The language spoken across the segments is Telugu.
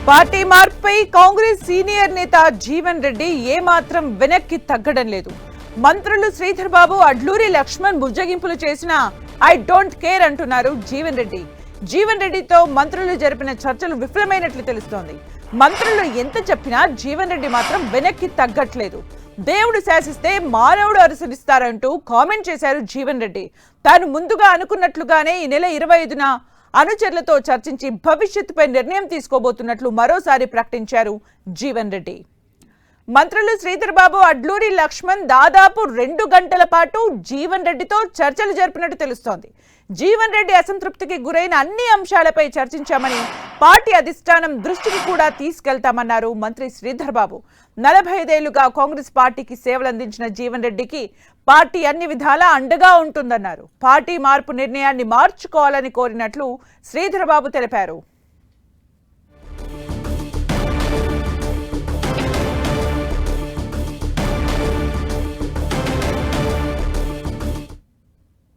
పార్టీ మార్పుపై కాంగ్రెస్ సీనియర్ నేత జీవన్ రెడ్డి ఏమాత్రం వెనక్కి తగ్గడం లేదు. మంత్రులు శ్రీధర్ బాబు, అడ్లూరి లక్ష్మణ్ బుజ్జగింపులు చేసినా ఐ డోంట్ కేర్ అంటున్నారు జీవన్ రెడ్డి. జీవన్ రెడ్డితో మంత్రులు జరిపిన చర్చలు విఫలమైనట్లు తెలుస్తోంది. మంత్రులు ఎంత చెప్పినా జీవన్ రెడ్డి మాత్రం వెనక్కి తగ్గట్లేదు. దేవుడు శాసిస్తే మానవుడు అనుసరిస్తారంటూ కామెంట్ చేశారు జీవన్ రెడ్డి. తాను ముందుగా అనుకున్నట్లుగానే ఈ నెల 25న అనుచరులతో చర్చించి భవిష్యత్తుపై నిర్ణయం తీసుకోబోతున్నట్లు మరోసారి ప్రకటించారు జీవన్ రెడ్డి. మంత్రులు శ్రీధర్ బాబు, అడ్లూరి లక్ష్మణ్ దాదాపు 2 గంటల పాటు జీవన్ రెడ్డితో చర్చలు జరిపినట్టు తెలుస్తోంది. జీవన్ రెడ్డి అసంతృప్తికి గురైన అన్ని అంశాలపై చర్చించామని, పార్టీ అధిష్టానం దృష్టికి కూడా తీసుకెళ్తామన్నారు మంత్రి శ్రీధర్ బాబు. 45 ఏళ్లుగా కాంగ్రెస్ పార్టీకి సేవలందించిన జీవన్ రెడ్డికి పార్టీ అన్ని విధాలా అండగా ఉంటుందన్నారు. పార్టీ మార్పు నిర్ణయాన్ని మార్చుకోవాలని కోరినట్లు శ్రీధర్ బాబు తెలిపారు.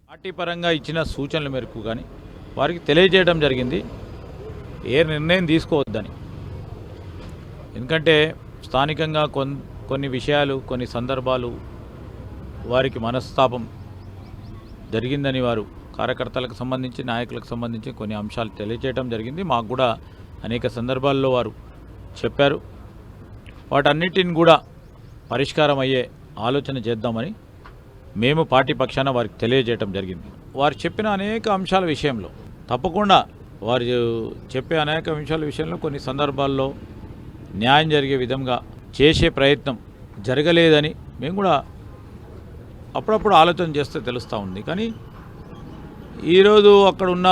పార్టీ పరంగా ఇచ్చిన సూచనల మేరకు కానీ వారికి తెలియజేయడం జరిగింది ఏ నిర్ణయం తీసుకోవద్దని. ఎందుకంటే స్థానికంగా కొన్ని విషయాలు, కొన్ని సందర్భాలు వారికి మనస్తాపం జరిగిందని వారు కార్యకర్తలకు సంబంధించి, నాయకులకు సంబంధించి కొన్ని అంశాలు తెలియజేయడం జరిగింది. మాకు కూడా అనేక సందర్భాల్లో వారు చెప్పారు. వాటన్నిటిని కూడా పరిష్కారం అయ్యే ఆలోచన చేద్దామని మేము పార్టీ పక్షాన వారికి తెలియజేయటం జరిగింది. వారు చెప్పిన అనేక అంశాల విషయంలో తప్పకుండా వారు చెప్పే అనేక అంశాల విషయంలో కొన్ని సందర్భాల్లో న్యాయం జరిగే విధంగా చేసే ప్రయత్నం జరగలేదని మేము కూడా అప్పుడప్పుడు ఆలోచన చేస్తే తెలుస్తూ ఉంది. కానీ ఈరోజు అక్కడ ఉన్న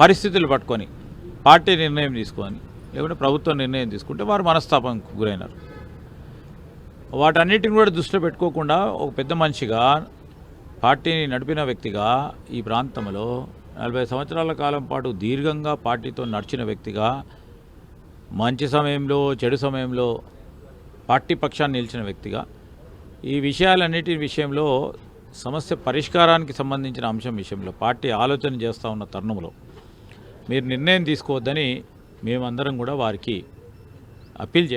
పరిస్థితులు పట్టుకొని పార్టీ నిర్ణయం తీసుకొని లేకుంటే ప్రభుత్వం నిర్ణయం తీసుకుంటే వారు మనస్తాపానికి గురైనారు. వాటన్నిటిని కూడా దృష్టిలో పెట్టుకోకుండా ఒక పెద్ద మనిషిగా, పార్టీని నడిపిన వ్యక్తిగా, ఈ ప్రాంతంలో 40 సంవత్సరాల కాలం పాటు దీర్ఘంగా పార్టీతో నడిచిన వ్యక్తిగా, మంచి సమయంలో చెడు సమయంలో పార్టీ పక్షాన్ని నిలిచిన వ్యక్తిగా, ఈ విషయాలన్నిటి విషయంలో సమస్య పరిష్కారానికి సంబంధించిన అంశం విషయంలో పార్టీ ఆలోచన చేస్తూ ఉన్న తరుణంలో మీరు నిర్ణయం తీసుకోవద్దని మేమందరం కూడా వారికి అప్పీల్